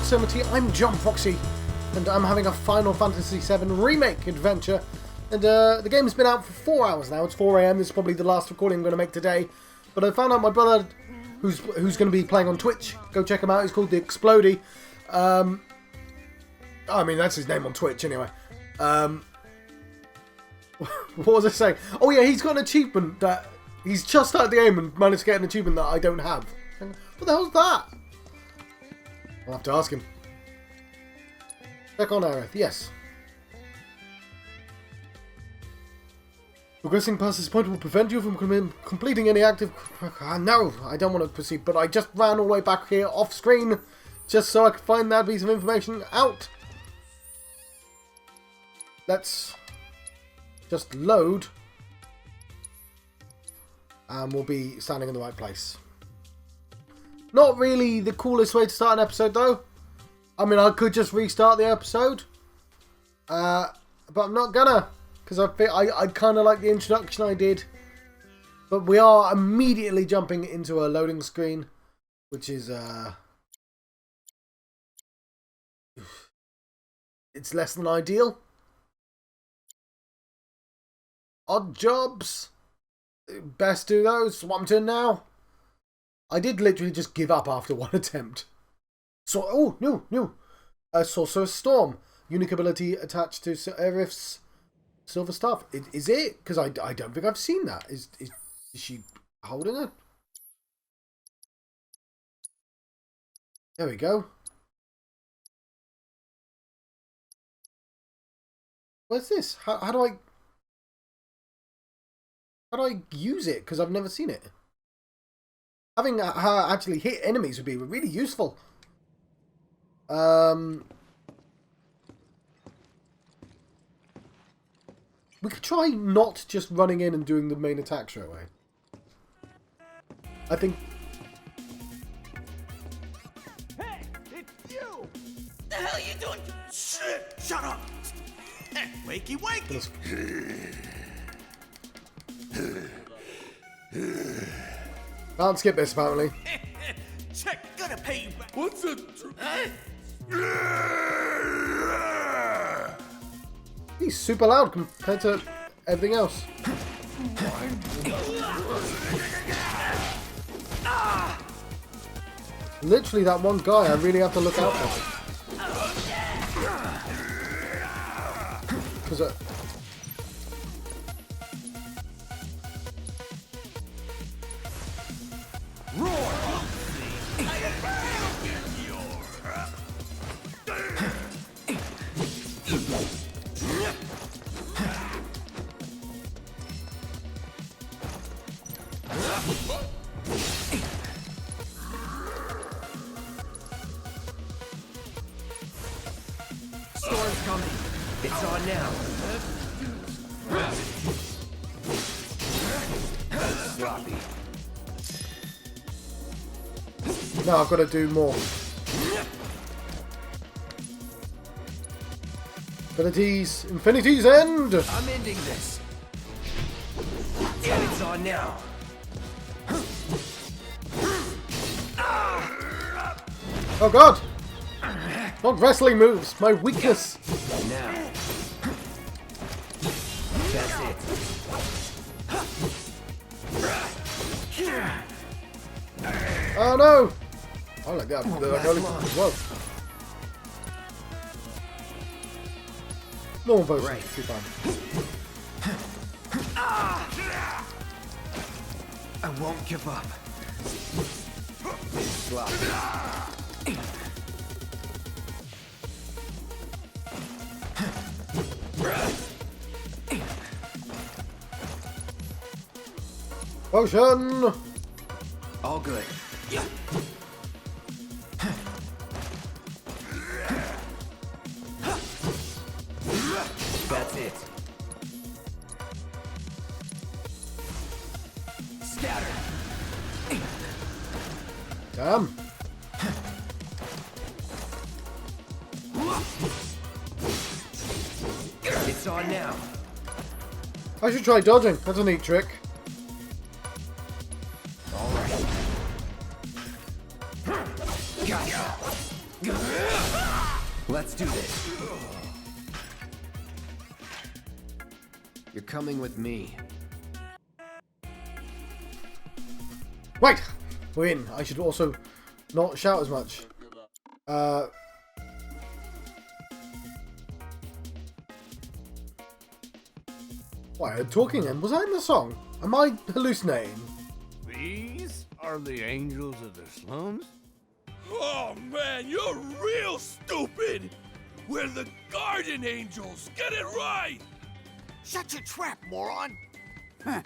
proximity. I'm John Foxy, and I'm having a Final Fantasy VII Remake adventure. And the game's been out for 4 hours now. It's 4 AM. This is probably the last recording I'm going to make today. But I found out my brother, who's going to be playing on Twitch. Go check him out. He's called the Explodey. I mean, that's his name on Twitch anyway. What was I saying? Oh yeah, he's got an achievement that he's just started the game and managed to get an achievement that I don't have. What the hell's that? I'll have to ask him. Check on Aerith, yes. Progressing past this point will prevent you from completing any active... No, I don't want to proceed, but I just ran all the way back here off screen just so I could find that piece of information out. Let's just load and we'll be standing in the right place. Not really the coolest way to start an episode though. I mean, I could just restart the episode, but I'm not gonna, because I kind of like the introduction I did. But we are immediately jumping into a loading screen, which is it's less than ideal. Odd jobs. Best do those. What I'm doing now. I did literally just give up after one attempt. So, oh, no. Sorcerer's Storm. Unique ability attached to Aerith's silver staff. Is it? Because I don't think I've seen that. Is she holding it? There we go. Where's this? How do I use it? Because I've never seen it. Having her actually hit enemies would be really useful. We could try not just running in and doing the main attack straight away. I think... Hey, it's you! The hell are you doing? Shit! Shut up! Wakey, wakey! Can't skip this, apparently. Check, gonna pay you back. What's a... He's super loud compared to everything else. Literally that one guy I really have to look out for. Because Storm's coming. It's on now. Sloppy. now I've got to do more. Infinity's End! I'm ending this. And it's on now. Oh god! Not wrestling moves, my weakness! Now. That's it. Oh no! I like that. I like as well. Normal potion. Right. Too fun. I won't give up. Sloppy. Potion! All good. That's it. Scatter. Damn. It's on now. I should try dodging. That's a neat trick. All right. Gotcha. Let's do this. You're coming with me. Right, we're in. I should also not shout as much. Why, talking in? Was that in the song? Am I hallucinating? These are the angels of the slums? Oh man, you're real stupid! We're the Garden Angels! Get it right! Shut your trap, moron! Huh.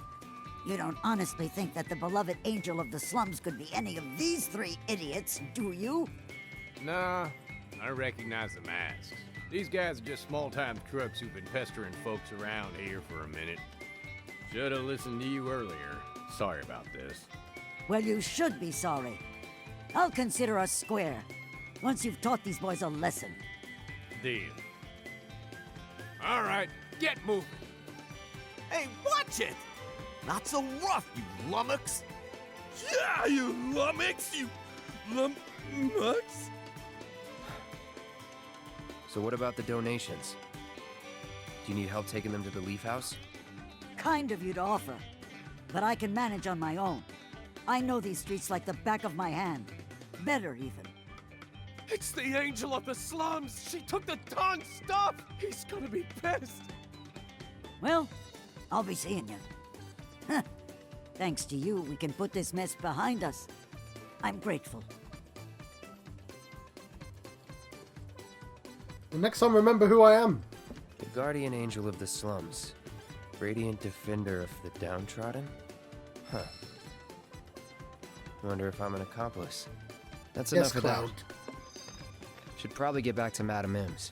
You don't honestly think that the beloved angel of the slums could be any of these three idiots, do you? Nah, I recognize the masks. These guys are just small-time crooks who've been pestering folks around here for a minute. Should've listened to you earlier. Sorry about this. Well, you should be sorry. I'll consider us square, once you've taught these boys a lesson. Deal. All right, get moving. Hey, watch it! Not so rough, you lummox! Yeah, you lummox, you lummox! So what about the donations? Do you need help taking them to the Leaf House? Kind of you to offer, but I can manage on my own. I know these streets like the back of my hand. Better, even. It's the angel of the slums! She took the darn stuff! He's gonna be pissed! Well, I'll be seeing you. Thanks to you, we can put this mess behind us. I'm grateful. Next time, remember who I am. The guardian angel of the slums. Radiant defender of the downtrodden? Huh. Wonder if I'm an accomplice. That's Yes, enough of that. Cloud. Should probably get back to Madam M's.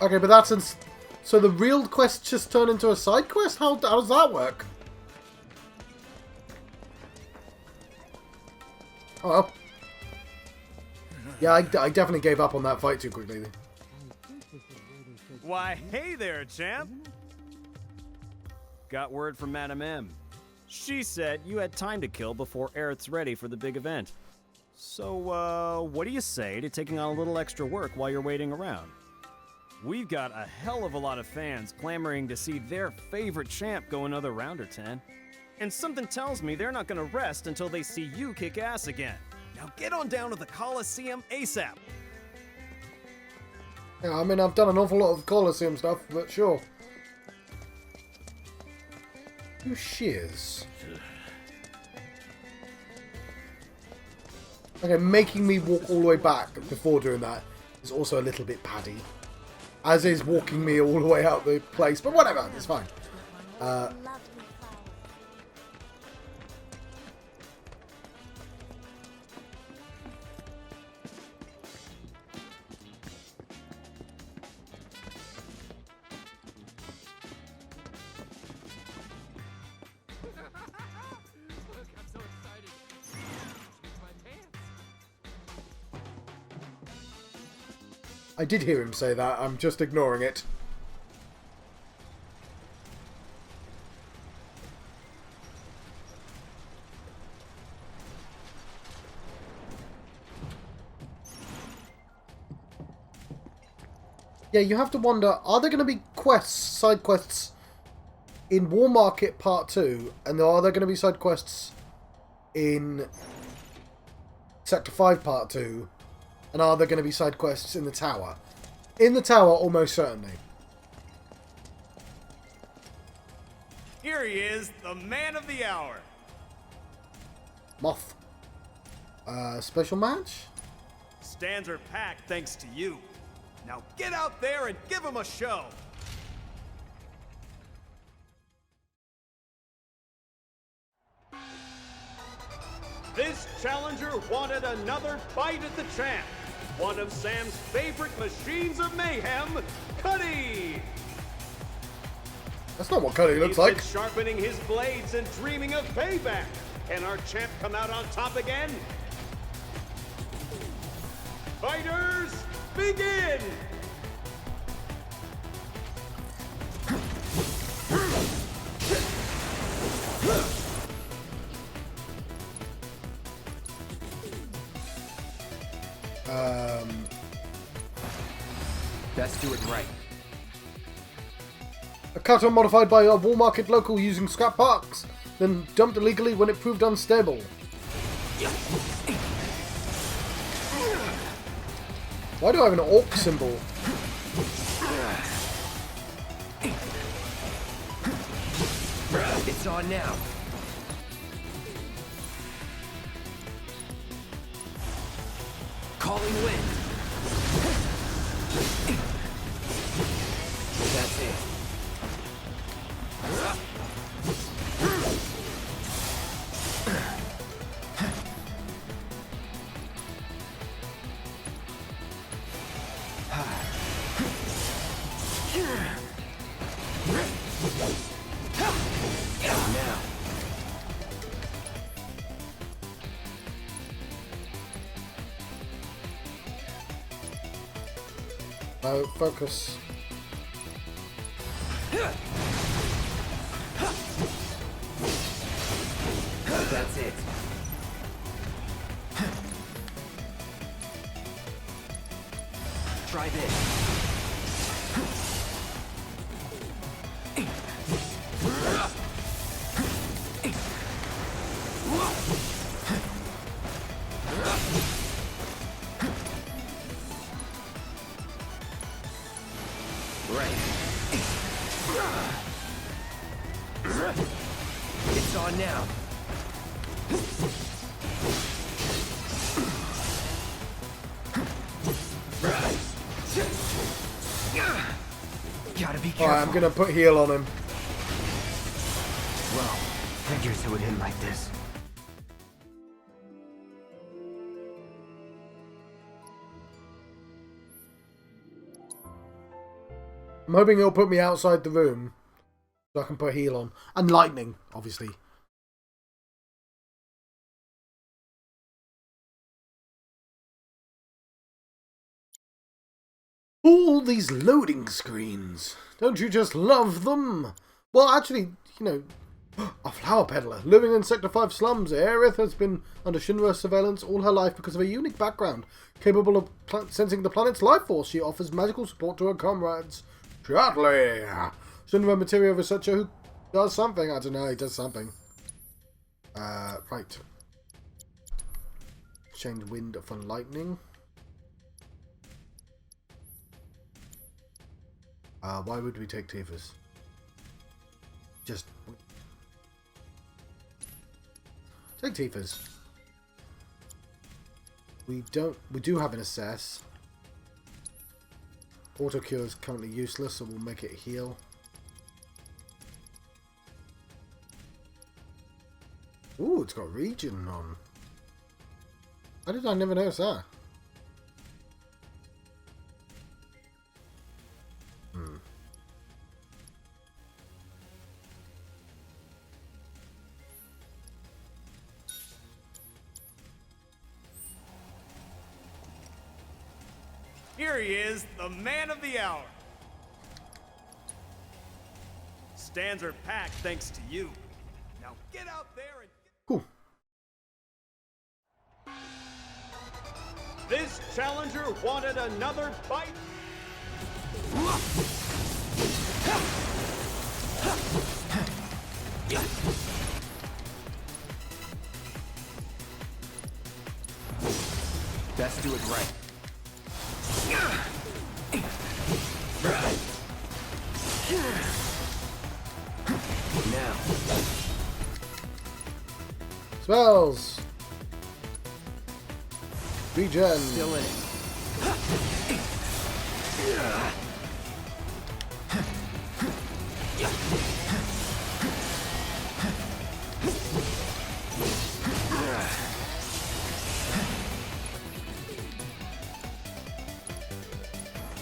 Okay, but that's so the real quest just turned into a side quest? How does that work? Oh well. Yeah, I definitely gave up on that fight too quickly. Why, hey there, champ! Got word from Madam M. She said you had time to kill before Aerith's ready for the big event. So, what do you say to taking on a little extra work while you're waiting around? We've got a hell of a lot of fans clamoring to see their favorite champ go another round or 10. And something tells me they're not gonna rest until they see you kick ass again. Now get on down to the Coliseum ASAP! Yeah, I mean, I've done an awful lot of Colosseum stuff, but sure. Who shears? Okay, making me walk all the way back before doing that is also a little bit paddy. As is walking me all the way out the place, but whatever, it's fine. I did hear him say that, I'm just ignoring it. Yeah, you have to wonder, are there going to be quests, side quests, in War Market Part 2, and are there going to be side quests in Sector 5 Part 2, and are there going to be side quests in the tower? In the tower, almost certainly. Here he is, the man of the hour! Moth. Special match? Stands are packed thanks to you. Now get out there and give him a show! This challenger wanted another bite at the champ. One of Sam's favorite machines of mayhem, Cuddy! That's not what Cuddy looks He's like. been sharpening his blades and dreaming of payback. Can our champ come out on top again? Fighters, begin! Best do it right. A cutter modified by a wall market local using scrap parts, then dumped illegally when it proved unstable. Why do I have an orc symbol? It's on now. Calling wind. That's it. Now. No, focus. That's it. Try this. Right. It's on now. Gotta be careful. Alright, I'm gonna put heal on him. Well, figures it would end like this. I'm hoping he'll put me outside the room so I can put heal on. And lightning, obviously. All these loading screens. Don't you just love them? Well, actually, you know, a flower peddler living in Sector 5 slums. Aerith has been under Shinra surveillance all her life because of her unique background. Capable of sensing the planet's life force, she offers magical support to her comrades. Shortly. Shinra material researcher who does something. I don't know, he does something. Right. Change wind for lightning. Why would we take Tifa's? Just take Tifa's. We do have an assess. Auto cure is currently useless, so we'll make it heal. Ooh, it's got region on. How did I never notice that? Here he is, the man of the hour. Stands are packed thanks to you. Now get out there and... Cool. This challenger wanted another fight. Best do it right. Now. Spells. Regen. Still in it.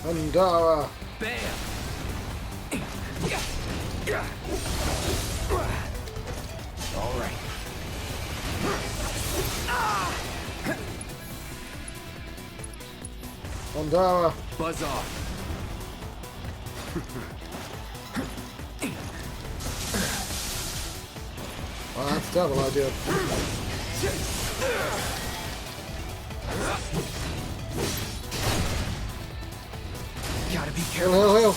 Andara. Bam! All right. Andara. Buzz off. Well, that's a terrible idea. Gotta Gotta be Heal, careful. heal, heal.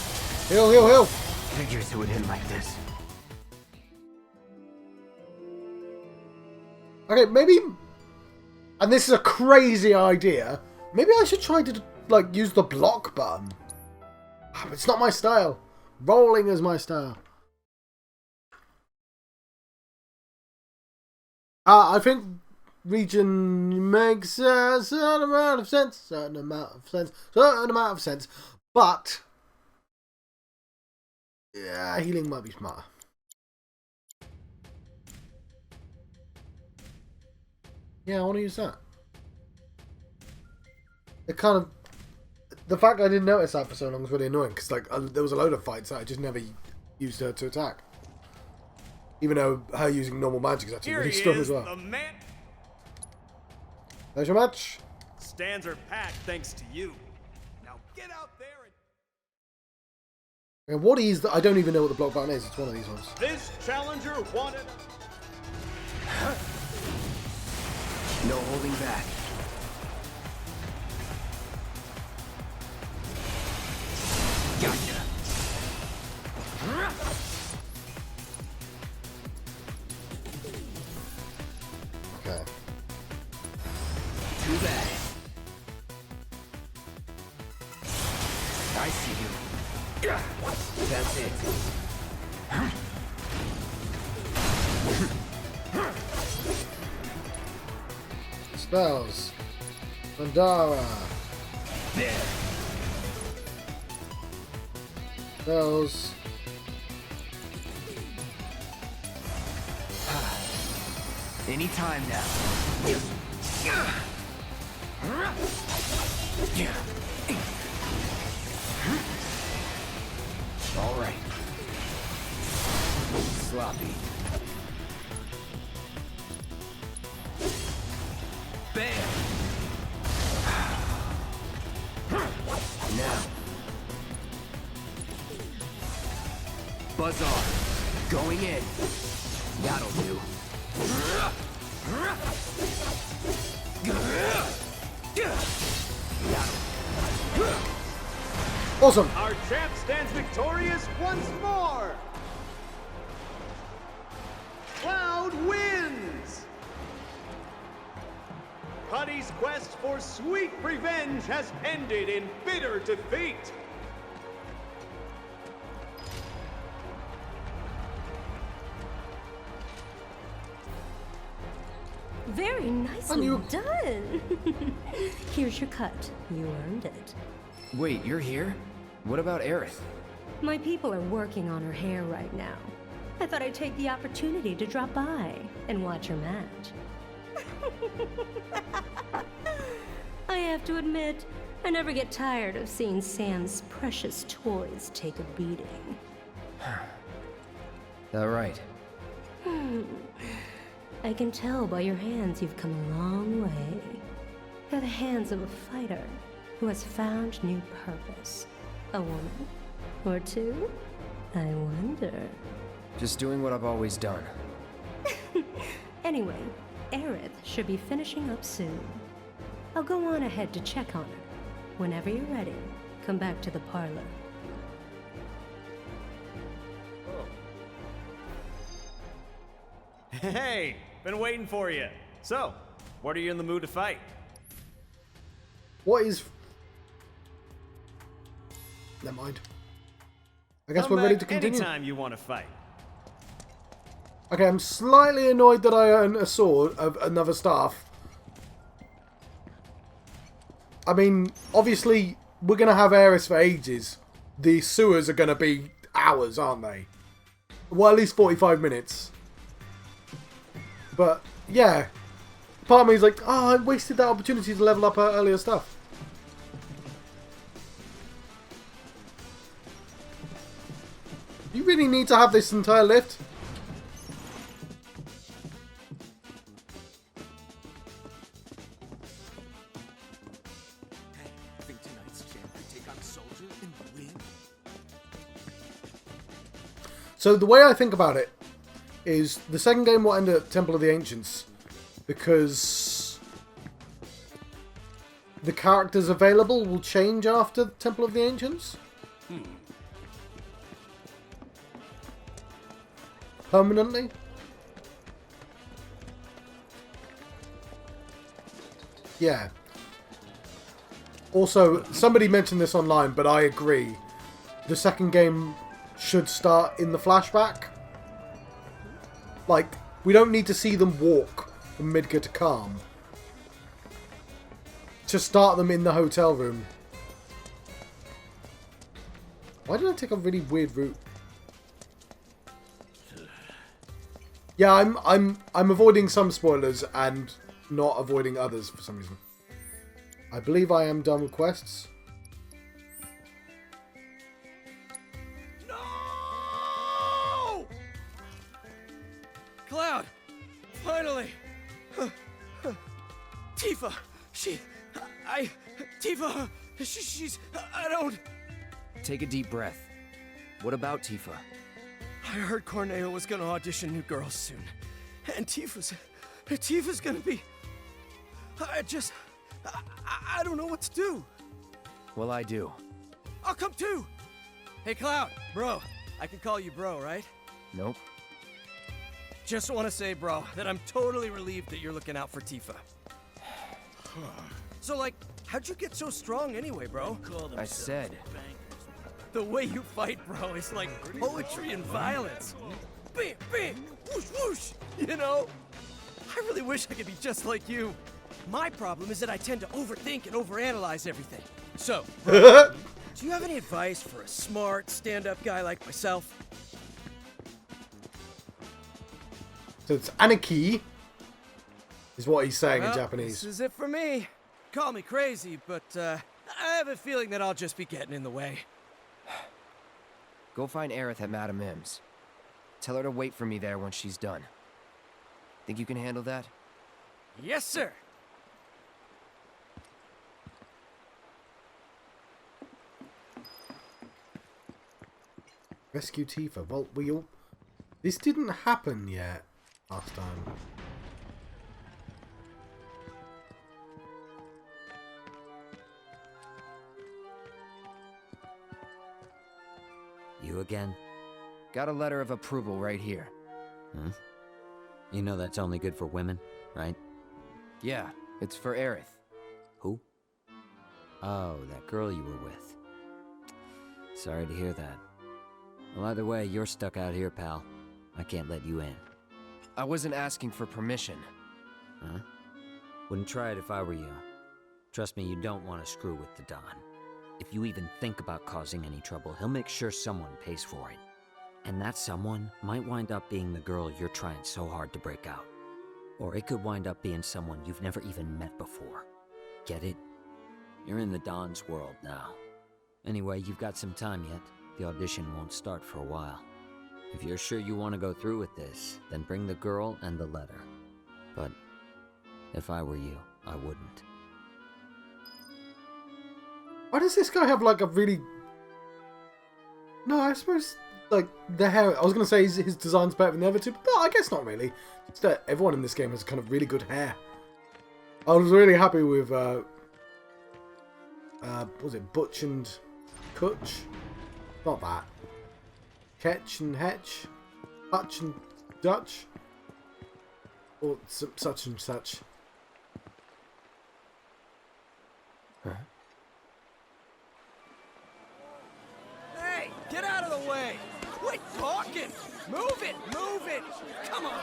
Heal, heal, heal. Figures it would hit like this. Okay, maybe... And this is a crazy idea. Maybe I should try to, like, use the block button. It's not my style. Rolling is my style. I think region makes a certain amount of sense, but yeah, healing might be smarter. Yeah, I want to use that. It kind of, the fact I didn't notice that for so long was really annoying because like there was a load of fights that I just never used her to attack. Even though her using normal magic is actually really strong as well. The man. There's your match. Stands are packed thanks to you. Now get out there and... And what is the, I don't even know what the block button is. It's one of these ones. This challenger wanted... No holding back. Gotcha. Okay. Too bad. I see you. That's it. Spells. Mandara. There. Spells. Anytime now. All right. Sloppy. Bam. Now. Buzz off. Going in. That'll do. Awesome. Our champ stands victorious once more! Cloud wins! Cuddy's quest for sweet revenge has ended in bitter defeat! Very nicely done. Here's your cut. You earned it. Wait, you're here? What about Aerith? My people are working on her hair right now. I thought I'd take the opportunity to drop by and watch her match. I have to admit, I never get tired of seeing Sam's precious toys take a beating. All right. I can tell by your hands you've come a long way. They're the hands of a fighter who has found new purpose. A woman? Or two? I wonder. Just doing what I've always done. Anyway, Aerith should be finishing up soon. I'll go on ahead to check on her. Whenever you're ready, come back to the parlor. Hey, been waiting for you. So, what are you in the mood to fight? What is... Never mind. I guess Come we're ready back to continue. anytime you want to fight. Okay, I'm slightly annoyed that I earn a sword of another staff. I mean, obviously, we're going to have Aerith for ages. The sewers are going to be hours, aren't they? Well, at least 45 minutes. But, yeah. Part of me is like, oh, I wasted that opportunity to level up her earlier stuff. You really need to have this entire lift? I think tonight's champ could take on a soldier and win. So the way I think about it is the second game will end at Temple of the Ancients because the characters available will change after Temple of the Ancients. Permanently? Yeah. Also, somebody mentioned this online, but I agree. The second game should start in the flashback. Like, we don't need to see them walk from Midgar to Calm. Just start them in the hotel room. Why did I take a really weird route? Yeah, I'm avoiding some spoilers and not avoiding others for some reason. I believe I am done with quests. No! Cloud! Finally! Tifa! She's... I don't... Take a deep breath. What about Tifa? I heard Corneo was gonna audition new girls soon. And Tifa's gonna be... I don't know what to do. Well, I do. I'll come too! Hey, Cloud, bro. I can call you bro, right? Nope. Just want to say, bro, that I'm totally relieved that you're looking out for Tifa. So, like, how'd you get so strong anyway, bro? I said. The way you fight, bro, is like poetry and violence. Bam, bam, whoosh, whoosh, you know? I really wish I could be just like you. My problem is that I tend to overthink and overanalyze everything. So, bro, do you have any advice for a smart, stand-up guy like myself? So it's Anarchy, is what he's saying in Japanese. This is it for me. Call me crazy, but I have a feeling that I'll just be getting in the way. Go find Aerith at Madame M's. Tell her to wait for me there when she's done. Think you can handle that? Yes, sir. Rescue Tifa. Well, this didn't happen yet last time. You again? Got a letter of approval right here. Huh? You know that's only good for women, right? Yeah, it's for Aerith. Who? Oh, that girl you were with. Sorry to hear that. Well, either way, you're stuck out here, pal. I can't let you in. I wasn't asking for permission. Huh? Wouldn't try it if I were you. Trust me, you don't want to screw with the Don. If you even think about causing any trouble, he'll make sure someone pays for it. And that someone might wind up being the girl you're trying so hard to break out. Or it could wind up being someone you've never even met before. Get it? You're in the Don's world now. Anyway, you've got some time yet. The audition won't start for a while. If you're sure you want to go through with this, then bring the girl and the letter. But if I were you, I wouldn't. Why does this guy have like a really... No, I suppose like the hair... I was going to say his design's better than the other two, but I guess not really. It's that everyone in this game has kind of really good hair. I was really happy with... what was it? Butch and Kutch? Not that. Ketch and Hetch? Hutch and Dutch? Or such and such. Huh? Hey, get out of the way! Quit talking! Move it! Move it! Come on!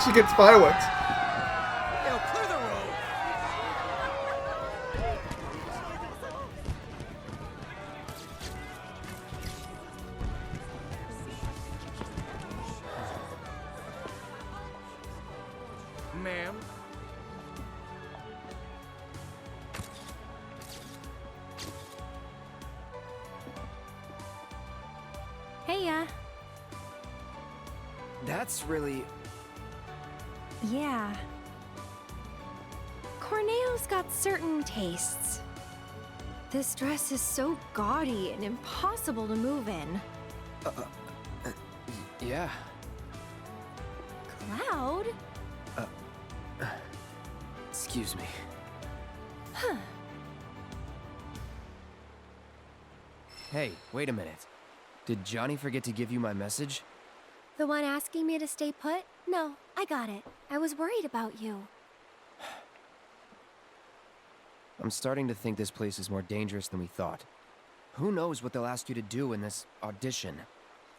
She gets fireworks. Yo, clear the road! Ma'am? Hey, That's really... yeah. Corneo's got certain tastes. This dress is so gaudy and impossible to move in. Yeah. loud. Excuse me. Hey, wait a minute. Did Johnny forget to give you my message? The one asking me to stay put? No, I got it. I was worried about you. I'm starting to think this place is more dangerous than we thought. Who knows what they'll ask you to do in this audition?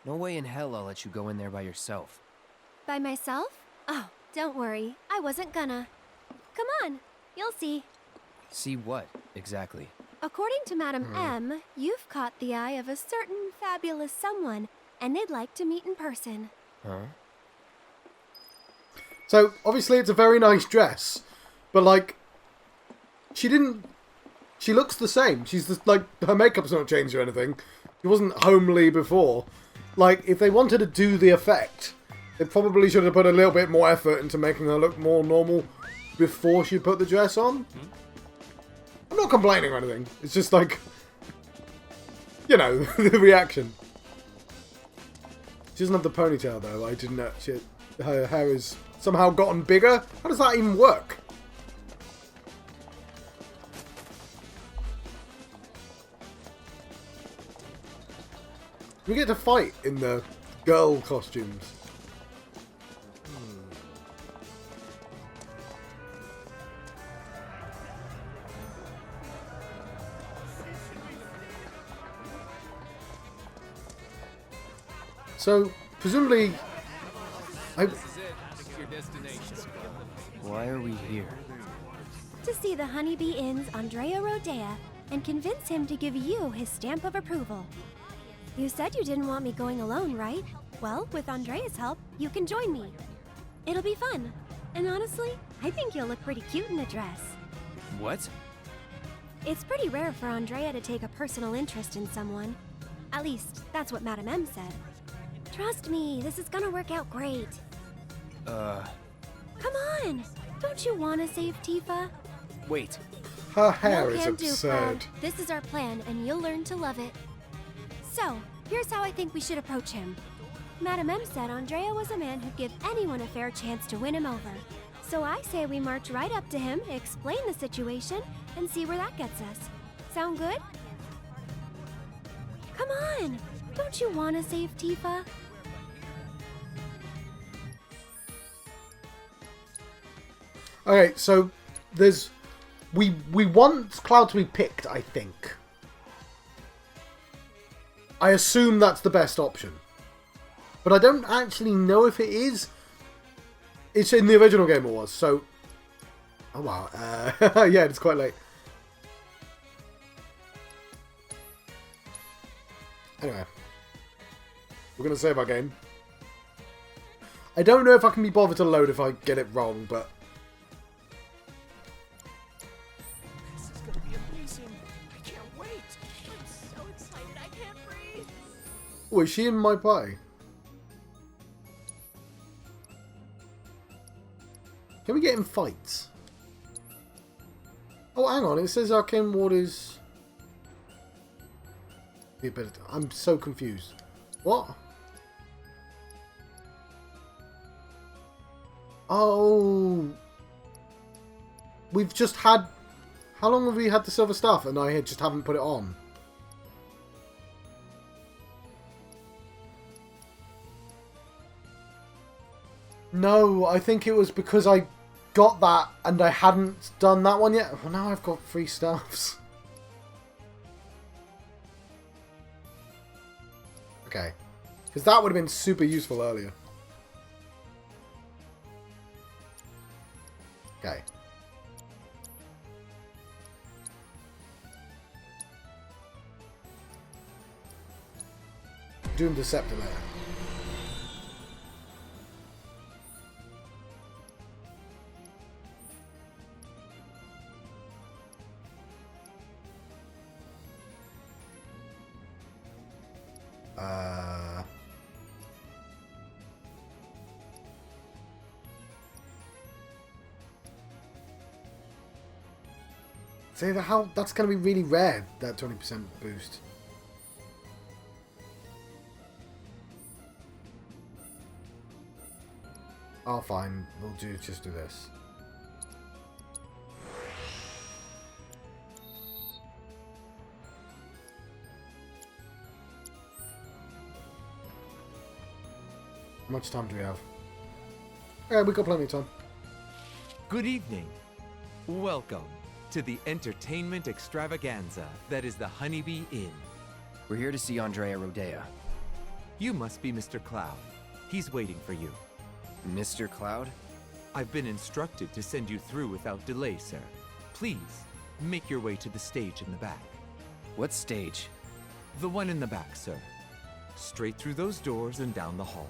No way in hell I'll let you go in there by yourself. By myself? Oh, don't worry. I wasn't gonna. Come on, you'll see. See what, exactly? According to Madam M, you've caught the eye of a certain fabulous someone, and they'd like to meet in person. Huh? So, obviously it's a very nice dress. But, like, she looks the same. She's just, like, her makeup's not changed or anything. She wasn't homely before. Like, if they wanted to do the effect, they probably should have put a little bit more effort into making her look more normal before she put the dress on. I'm not complaining or anything. It's just like, you know, the reaction. She doesn't have the ponytail though. I didn't know. Her hair has somehow gotten bigger. How does that even work? We get to fight in the girl costumes. So, presumably... Why are we here? To see the Honeybee Inn's Andrea Rodea and convince him to give you his stamp of approval. You said you didn't want me going alone, right? Well, with Andrea's help, you can join me. It'll be fun. And honestly, I think you'll look pretty cute in a dress. What? It's pretty rare for Andrea to take a personal interest in someone. At least, that's what Madam M said. Trust me, this is gonna work out great. Come on! Don't you want to save Tifa? Wait. Her hair No is can do, absurd. Cloud. This is our plan, and you'll learn to love it. So, here's how I think we should approach him. Madam M said Andrea was a man who'd give anyone a fair chance to win him over. So I say we march right up to him, explain the situation, and see where that gets us. Sound good? Come on! Don't you want to save Tifa? Okay, so there's... We want Cloud to be picked, I think. I assume that's the best option. But I don't actually know if it is. It's in the original game it was, so... Oh wow, yeah, it's quite late. Anyway. We're going to save our game. I don't know if I can be bothered to load if I get it wrong, but... This is gonna be amazing. I can't wait. I'm so excited I can't breathe. Oh, is she in my pie? Can we get in fights? Oh, hang on. It says Arcane Ward is... I'm so confused. What? Oh. We've just had... How long have we had the silver staff and I just haven't put it on? No, I think it was because I got that and I hadn't done that one yet. Well, now I've got 3 staffs. Okay. Because that would have been super useful earlier. Okay. Doom Deceptor layer. Say that how that's going to be really rare, that 20% boost. Oh, fine. We'll just do this. How much time do we have? Yeah, we've got plenty of time. Good evening. Welcome to the entertainment extravaganza that is the Honeybee Inn. We're here to see Andrea Rodea. You must be Mr. Cloud. He's waiting for you. Mr. Cloud? I've been instructed to send you through without delay, sir. Please, make your way to the stage in the back. What stage? The one in the back, sir. Straight through those doors and down the hall.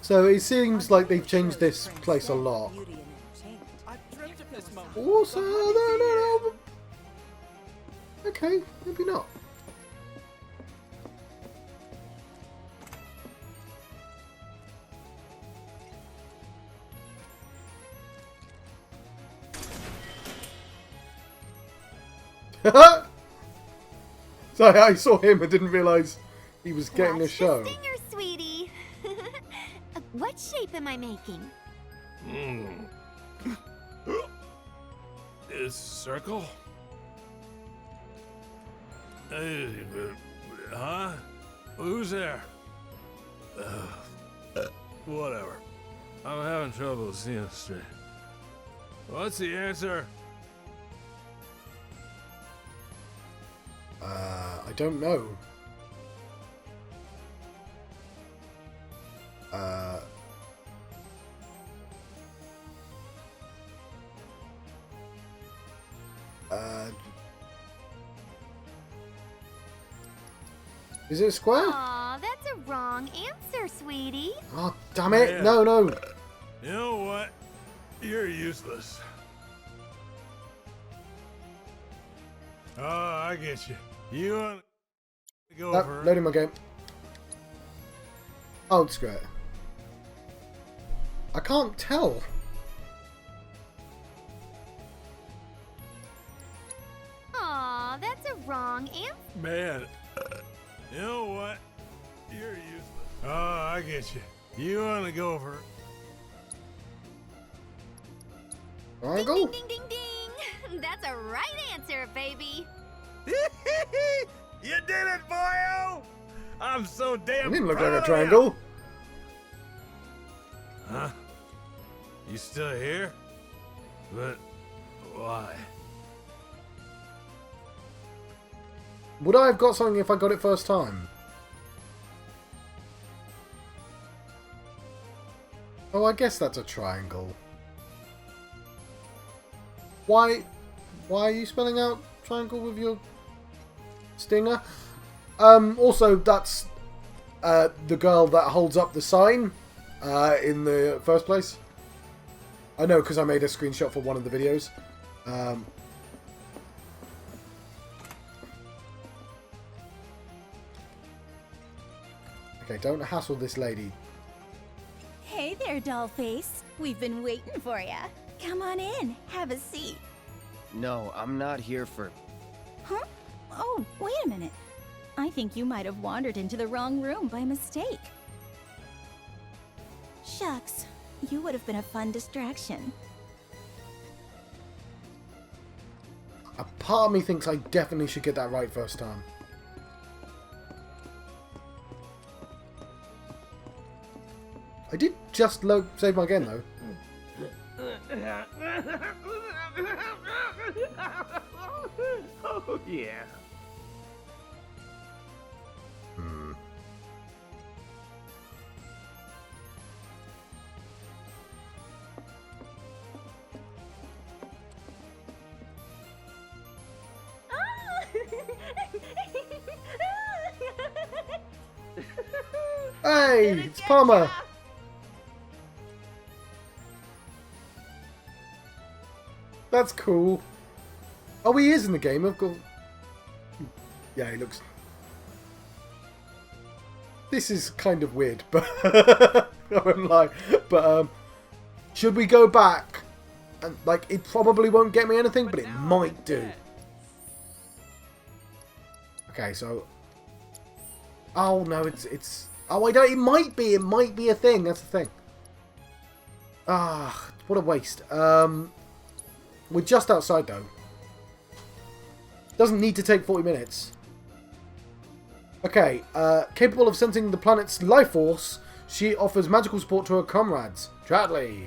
So it seems like they've changed this place a lot. I've dreamt of this moment. Also, no. Okay, maybe not. Sorry, I saw him. I didn't realise he was getting Watch a show. the stinger, sweetie. What shape am I making? Is circle? Huh? Who's there? Whatever. I'm having trouble seeing straight. What's the answer? I don't know. Is it a square? Aw, that's a wrong answer, sweetie. Oh, damn it. Yeah. No. You know what? You're useless. Oh, I get you. You want to go No, for loading my game. Oh, screw it. I can't tell. Aw, that's a wrong answer. Man, you know what? You're useless. Oh, I get you. You want to go for Triangle? Ding, ding, ding, ding. That's a right answer, baby. You did it, boyo! I'm so damn It didn't look proud like a of triangle. you. Huh? You still here? But why? Would I have got something if I got it first time? Oh, I guess that's a triangle. Why are you spelling out triangle with your stinger? Also, that's the girl that holds up the sign in the first place. I know, because I made a screenshot for one of the videos. Okay, don't hassle this lady. Hey there, Dollface. We've been waiting for ya. Come on in, have a seat. No, I'm not here for... Huh? Oh, wait a minute. I think you might have wandered into the wrong room by mistake. Shucks, you would have been a fun distraction. A part of me thinks I definitely should get that right first time. I did just save my game though. Oh, yeah. Hey, it's Palmer. That's cool. Oh, he is in the game. I've got. Yeah, he looks. This is kind of weird, but I won't lie. But should we go back? And like, it probably won't get me anything, but it might do. Okay, so. Oh no, it's. Oh, I don't. It might be. It might be a thing. That's the thing. Ah, what a waste. We're just outside, though. Doesn't need to take 40 minutes. Okay, capable of sensing the planet's life force, she offers magical support to her comrades. Chadley.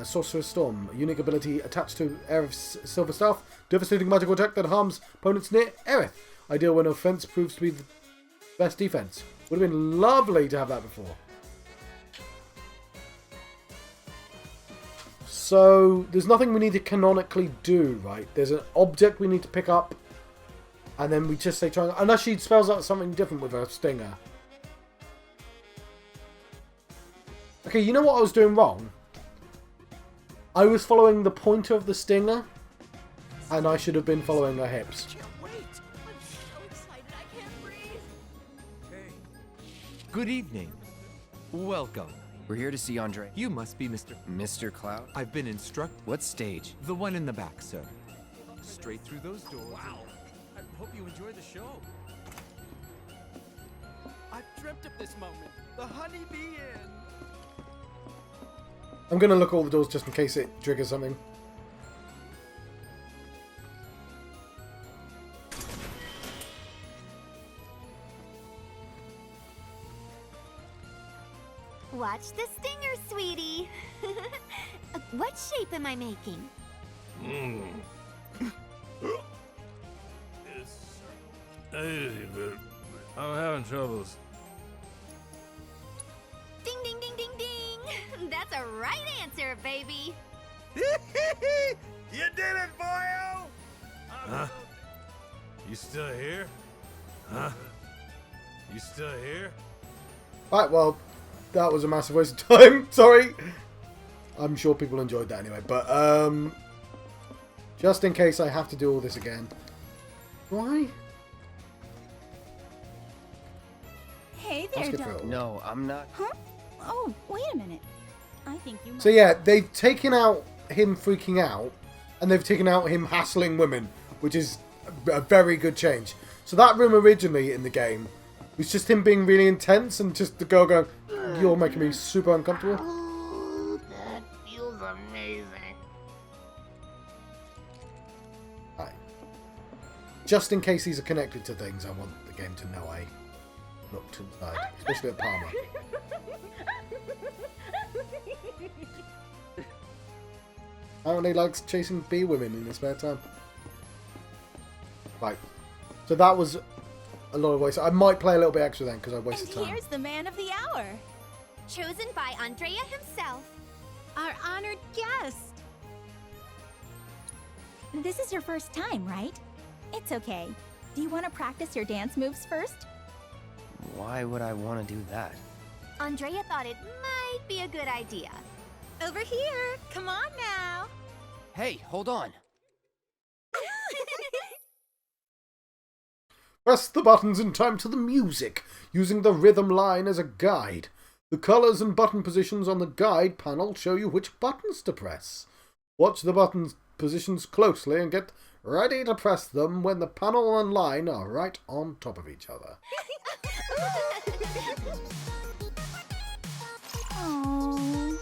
Sorcerer's Storm, a unique ability attached to Aerith's silver staff. Devastating magical attack that harms opponents near Aerith. Ideal when offense proves to be the best defense. Would have been lovely to have that before. So, there's nothing we need to canonically do, right? There's an object we need to pick up. And then we just say try. Unless she spells out something different with her stinger. Okay, you know what I was doing wrong? I was following the pointer of the stinger. And I should have been following her hips. Good evening. Welcome. We're here to see Andre. You must be Mr. Mr. Cloud? I've been instructed. What stage? The one in the back, sir. Straight through those doors. Wow. I hope you enjoy the show. I've dreamt of this moment. The Honeybee Inn. I'm going to look at all the doors just in case it triggers something. Watch the stinger, sweetie. What shape am I making? It's easy, but I'm having troubles. Ding, ding, ding, ding, ding. That's a right answer, baby. You did it, boyo! Huh? You still here? Huh? You still here? Alright, well, that was a massive waste of time. Sorry. I'm sure people enjoyed that anyway. But, just in case I have to do all this again. Why? Hey there, Doug. No, I'm not. Huh? Oh, wait a minute. I think you might... So yeah, they've taken out him freaking out. And they've taken out him hassling women. Which is a very good change. So that room originally in the game was just him being really intense. And just the girl going, you're making me super uncomfortable. Oh, that feels amazing. Right. Just in case these are connected to things, I want the game to know I looked inside. Especially at Palmer. Apparently likes chasing bee women in his spare time. Right. So that was a lot of waste. I might play a little bit extra then because I wasted time. Here's the man of the hour. Chosen by Andrea himself. Our honored guest. This is your first time, right? It's okay. Do you want to practice your dance moves first? Why would I want to do that? Andrea thought it might be a good idea. Over here. Come on now. Hey, hold on. Press the buttons in time to the music, using the rhythm line as a guide. The colours and button positions on the guide panel show you which buttons to press. Watch the button positions closely and get ready to press them when the panel and line are right on top of each other. Aww.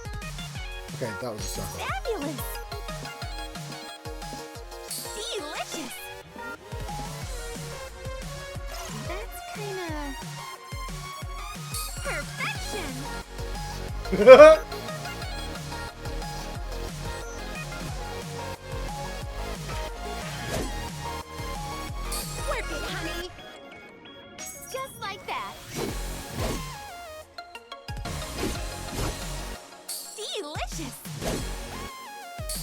Okay, that was a circle. Fabulous. Delicious. That's kinda... perfection! Work it, honey! Just like that! Delicious!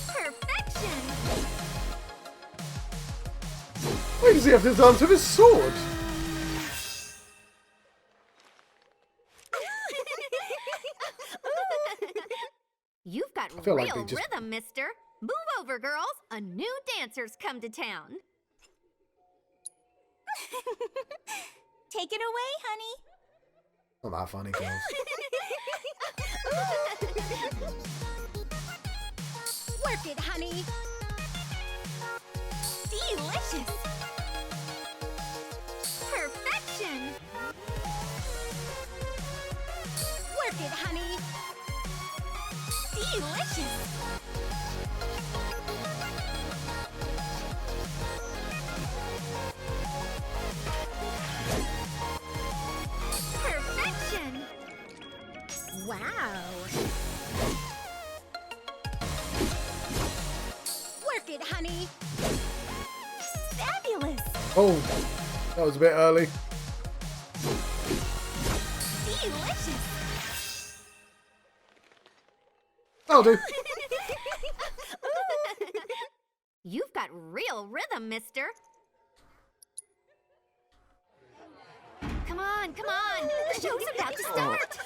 Perfection! Why does he have to dance with his sword? You've got feel real like they just- rhythm, mister. Move over, girls. A new dancer's come to town. Take it away, honey. Not that funny, girls. Work it, honey. Delicious. Perfection. it, honey. Delicious. Perfection. Wow. Work it, honey. Fabulous. Oh, that was a bit early. Delicious. That'll do. You've got real rhythm, mister. Come on, come on. The show's about to start.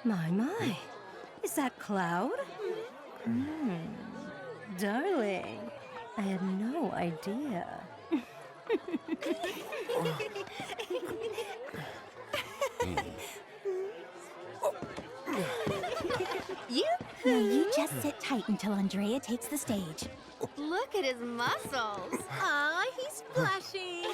My. Is that Cloud? Darling, I had no idea. You just sit tight until Andrea takes the stage. Look at his muscles. Aw, he's blushing.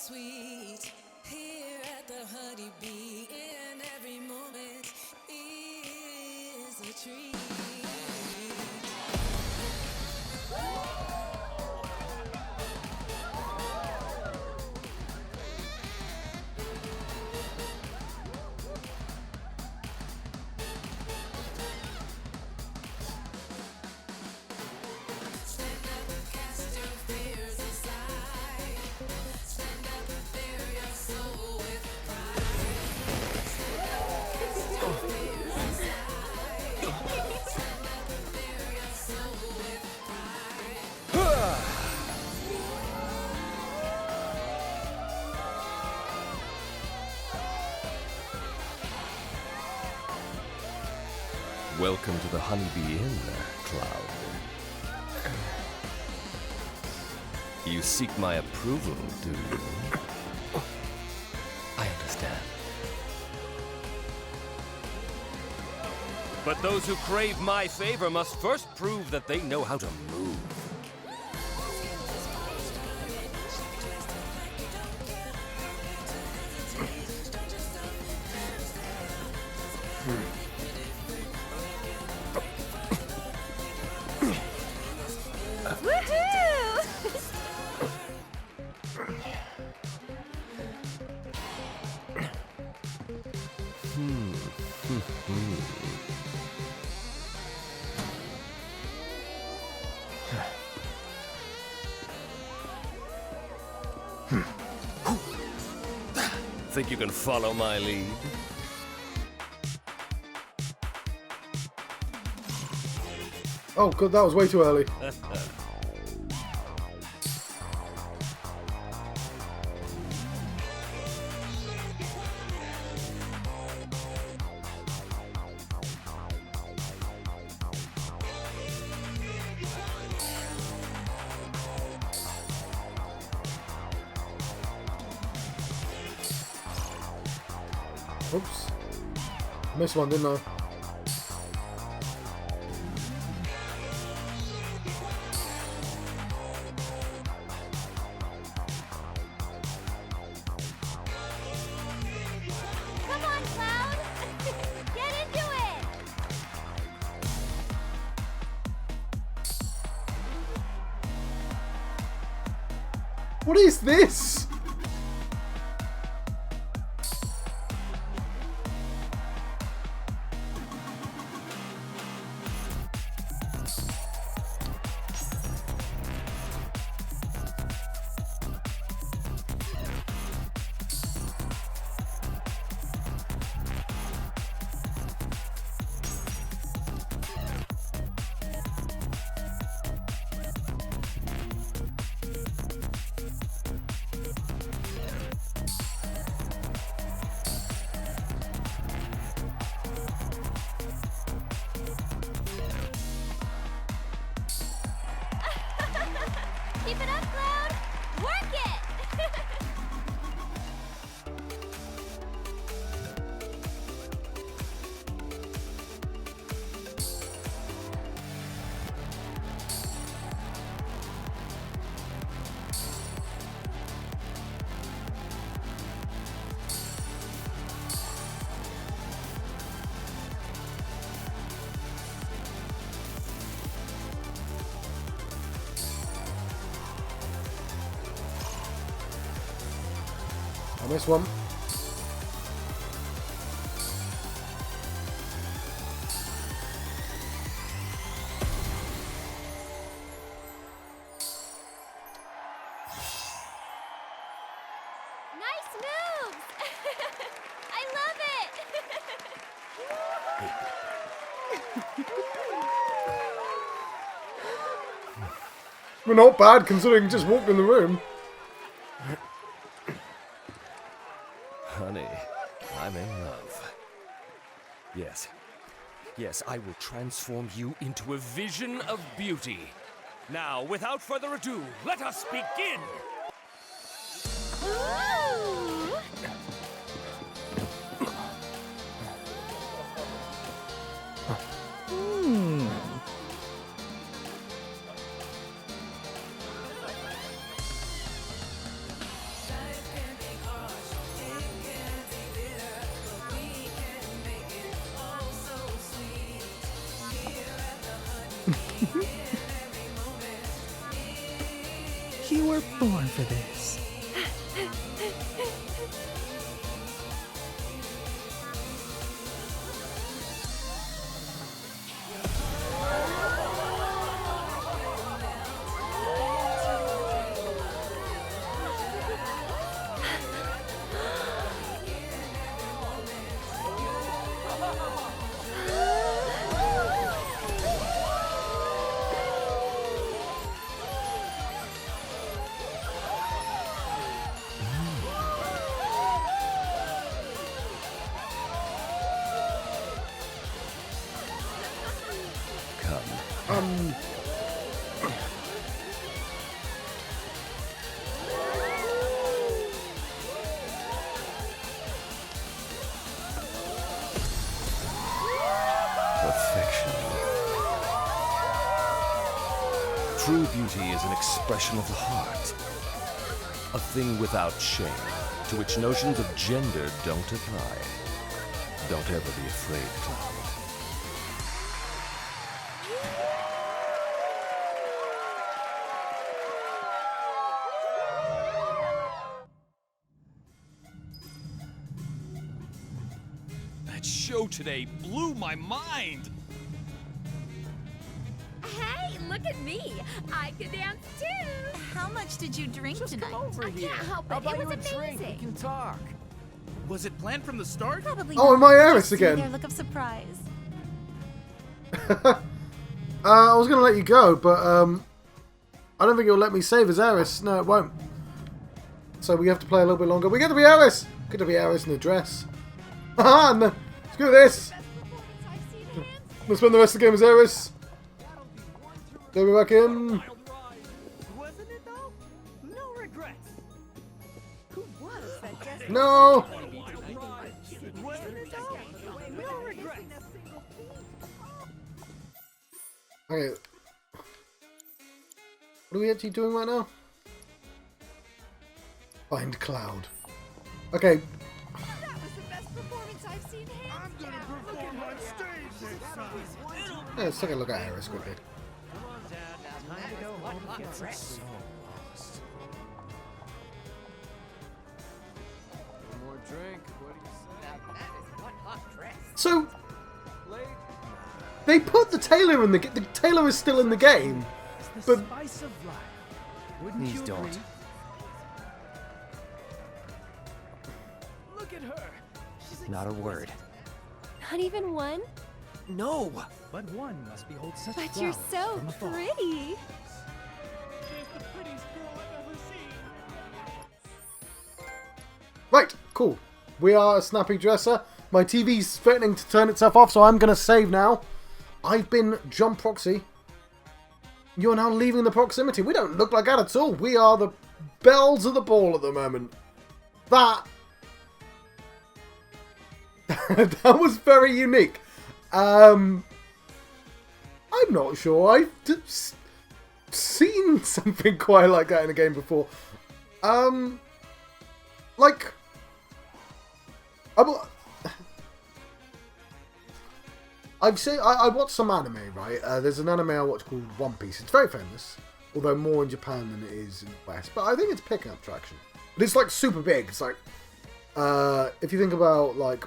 Sweet here at the Honeybee Inn, every moment is a treat. Welcome to the Honeybee Inn, Cloud. You seek my approval, do you? I understand. But those who crave my favor must first prove that they know how to move. Think you can follow my lead? Oh, God, that was way too early. Oops. Missed one, didn't I? Come on, Cloud. Get into it. What is this? Keep it up, Cloud! Work it! I missed one. Nice moves! I love it! We're not bad considering you just walked in the room. Honey, I'm in love. Yes. Yes, I will transform you into a vision of beauty. Now, without further ado, let us begin! Ooh! You were born for this. Perfection. True beauty is an expression of the heart. A thing without shame, to which notions of gender don't apply. Don't ever be afraid, Cloud. That show today blew my mind! Hey, look at me. I can dance too. How much did you drink tonight? Over I here. can't help I'll it. buy It you was a drink. We amazing. can talk. Was it planned from the start? Probably Oh, not. am I Aerith Just see again? Their look of surprise. I was going to let you go, but I don't think it'll let me save as Aerith. No, it won't. So we have to play a little bit longer. We get to be Aerith! Get to be Aerith in a dress. Haha! No, screw this! Let's spend the rest of the game as Aerith. Go back in. Wasn't it though? No regrets. Who was that desperate? No! Wasn't it though? No regrets. Okay. What are we actually doing right now? Find Cloud. Okay. That was the best performance I've seen hands down. Perform on stage next time. Let's take a look at Aerith quickly. More drink? What do you say? So they put the tailor in the tailor is still in the game, but Spice of life. Wouldn't Please you agree? don't. Look at her. She's Not a word. Not even one? No! But one must behold such But you're flowers so from afar. pretty. She's the prettiest girl I've ever seen. right, cool. We are a snappy dresser. My TV's threatening to turn itself off, so I'm gonna save now. I've been John Proxy. You're now leaving the proximity. We don't look like that at all. We are the bells of the ball at the moment. That that was very unique. I'm not sure I've seen something quite like that in a game before. Like, I watched some anime, right? There's an anime I watch called One Piece. It's very famous, although more in Japan than it is in the West. But I think it's picking up traction. But it's like super big. It's like, if you think about like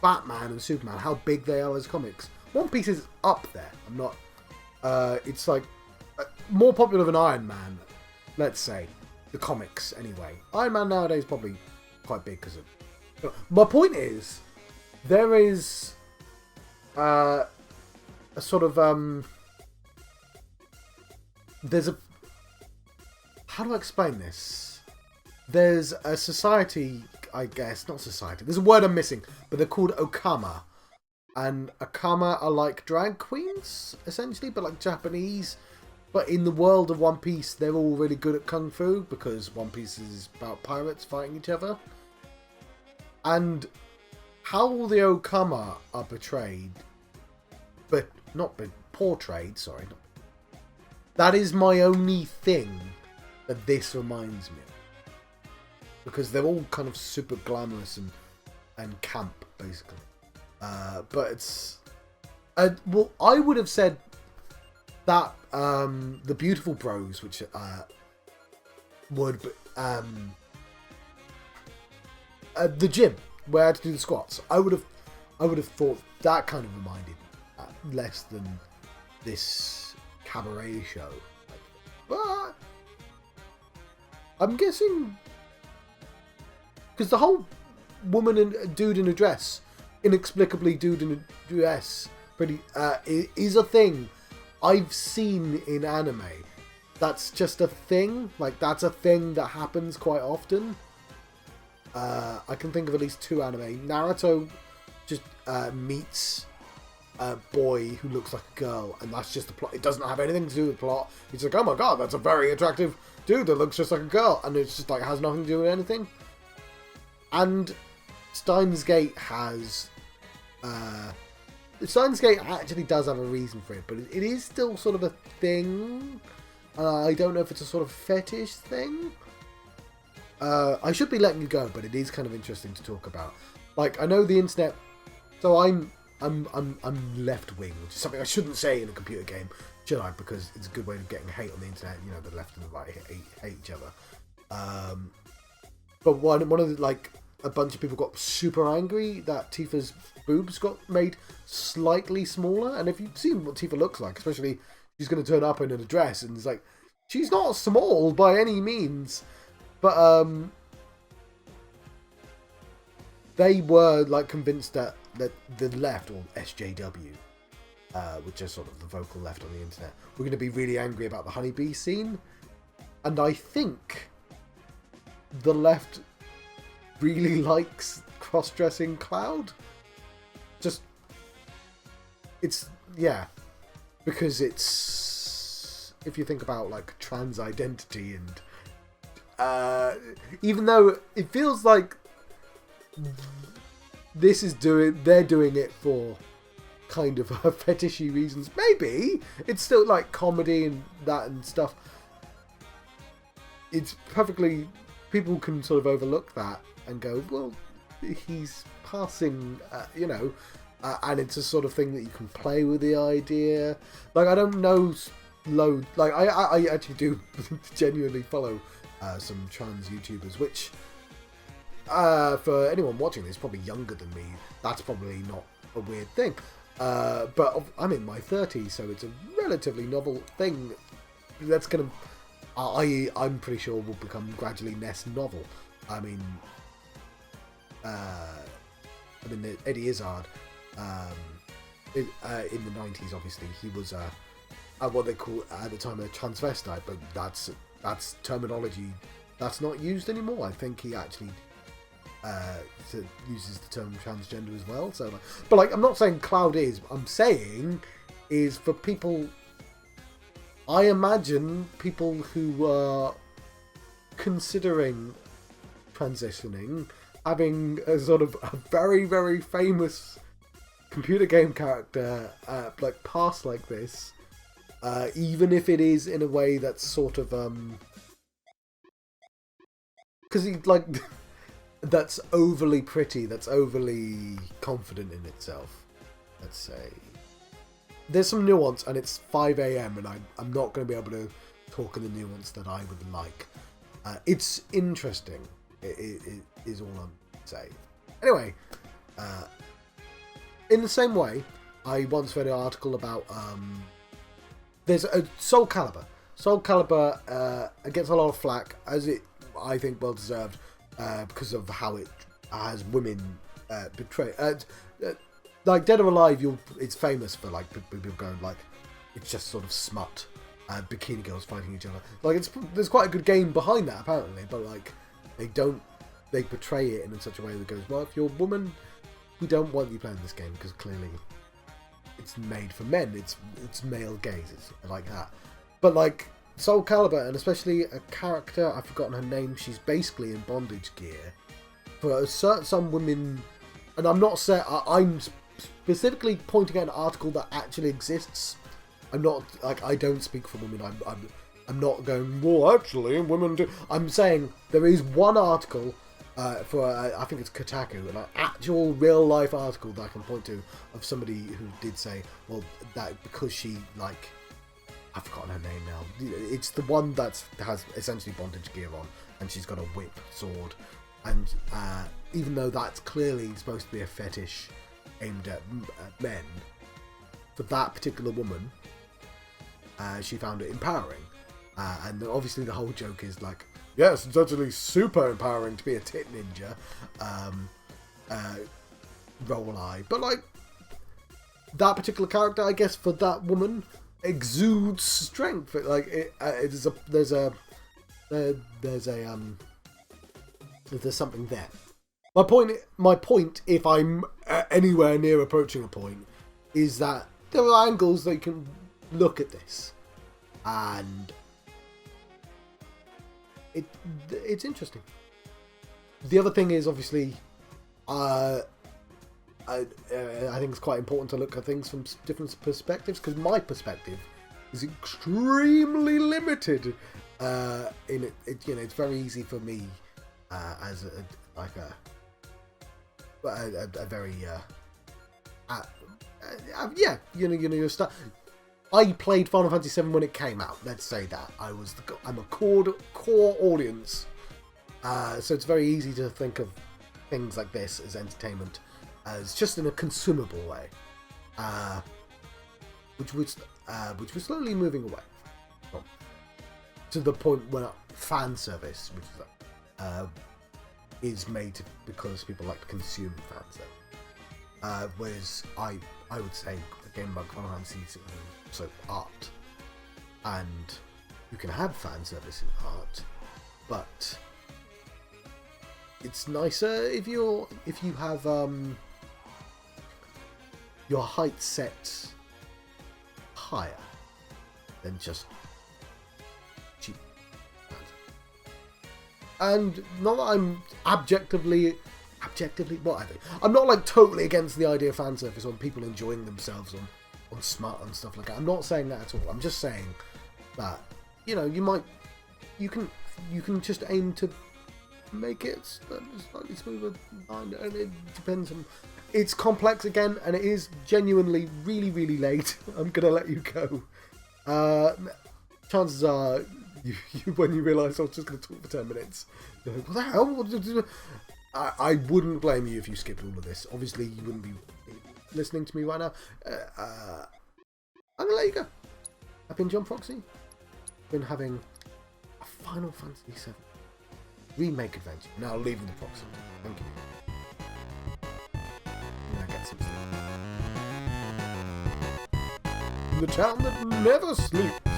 Batman and Superman, how big they are as comics. One Piece is up there. I'm not. It's like more popular than Iron Man, let's say, the comics anyway. Iron Man nowadays is probably quite big because of. But my point is, there is a sort of there's a, how do I explain this? There's a society, I guess, not society. There's a word I'm missing, but they're called Okama. And Okama are like drag queens, essentially, but like Japanese. But in the world of One Piece, they're all really good at Kung Fu, because One Piece is about pirates fighting each other. And how the Okama are portrayed, but not portrayed, sorry. That is my only thing that this reminds me of. Because they're all kind of super glamorous and camp, basically. But it's... well, I would have said that the Beautiful Bros, which would... the gym, where I had to do the squats. I would have thought that kind of reminded me, less than this cabaret show. But I'm guessing... Because the whole woman and dude in a dress, inexplicably dude in a dress, is a thing I've seen in anime. That's just a thing. Like, that's a thing that happens quite often. I can think of at least two anime. Naruto just meets a boy who looks like a girl, and that's just the plot. It doesn't have anything to do with the plot. He's like, oh my god, that's a very attractive dude that looks just like a girl, and it's just like, has nothing to do with anything. And Steins Gate has... Steins Gate actually does have a reason for it, but it is still sort of a thing. I don't know if it's a sort of fetish thing. I should be letting you go, but it is kind of interesting to talk about. Like, I know the internet... So I'm left wing, which is something I shouldn't say in a computer game, should I? Because it's a good way of getting hate on the internet. You know, the left and the right hate each other. But one of the, like, a bunch of people got super angry that Tifa's boobs got made slightly smaller. And if you've seen what Tifa looks like, especially she's going to turn up in a dress, and it's like, she's not small by any means. But they were like convinced that the left, or SJW, which is sort of the vocal left on the internet, were going to be really angry about the Honeybee scene. And I think the left really likes cross-dressing Cloud. Just, it's, yeah, because it's, if you think about like trans identity, and even though it feels like they're doing it for kind of fetishy reasons, maybe it's still like comedy and that and stuff. It's perfectly, people can sort of overlook that and go, well, he's passing, you know, and it's a sort of thing that you can play with the idea. Like, I don't know loads, like, I actually do genuinely follow some trans YouTubers, which, for anyone watching this, probably younger than me, that's probably not a weird thing. But I'm in my 30s, so it's a relatively novel thing that's going to, I'm pretty sure will become gradually less novel. I mean, Eddie Izzard, in the 90s, obviously, he was what they call at the time a transvestite, but that's terminology that's not used anymore. I think he actually uses the term transgender as well. So, but like, I'm not saying Cloud is. I'm saying is for people I imagine people who are considering transitioning, having a sort of a very, very famous computer game character like pass like this, even if it is in a way that's sort of because he like that's overly pretty, that's overly confident in itself. Let's say there's some nuance, and it's 5 a.m. and I'm not going to be able to talk in the nuance that I would like. It's interesting. It is all I'm saying. Anyway, in the same way, I once read an article about there's a Soul Calibur. Soul Calibur gets a lot of flack, as it I think well deserved, because of how it has women portrayed. Like Dead or Alive, it's famous for like people going like it's just sort of smut, bikini girls fighting each other. Like there's quite a good game behind that apparently, but like they portray it in such a way that goes, well, if you're a woman, we don't want you playing this game because clearly it's made for men. It's male gaze. It's like that. But like Soul Calibur, and especially a character, I've forgotten her name. She's basically in bondage gear. For some women, and I'm not saying I'm specifically pointing at an article that actually exists. I'm not like I don't speak for women. I'm not going, well, actually, women do. I'm saying there is one article for I think it's Kotaku, an actual real life article that I can point to of somebody who did say, well, that because she like I've forgotten her name now. It's the one that has essentially bondage gear on, and she's got a whip sword, and even though that's clearly supposed to be a fetish aimed at men, for that particular woman, she found it empowering. And obviously the whole joke is like, yes, it's actually super empowering to be a tit ninja. Roll eye. But like, that particular character, I guess, for that woman, exudes strength. Like, there's something there. My point, if I'm anywhere near approaching a point, is that there are angles that you can look at this, and it's interesting. The other thing is obviously, I think it's quite important to look at things from different perspectives, because my perspective is extremely limited. In it, it's very easy for me as a very you're I played Final Fantasy VII when it came out. Let's say that I'm a core audience, so it's very easy to think of things like this as entertainment, as just in a consumable way, which we're slowly moving away to the point where fan service, which is made because people like to consume fan service. Whereas I would say a game like Final Fantasy is also art, and you can have fan service in art, but it's nicer if you have your height set higher than just cheap. And not that I'm objectively whatever. I'm not like totally against the idea of fan service or people enjoying themselves on smart and stuff like that. I'm not saying that at all. I'm just saying that you can just aim to make it slightly smoother, and it depends on. It's complex again, and it is genuinely really, really late. I'm gonna let you go. Chances are, when you realise I was just gonna talk for 10 minutes, you're like, what the hell? I wouldn't blame you if you skipped all of this. Obviously, you wouldn't be listening to me right now. I'm gonna let you go. I've been John Foxy. Been having a Final Fantasy VII remake adventure. Now leaving the Foxy. Thank you. I'm gonna get some sleep. In the town that never sleeps.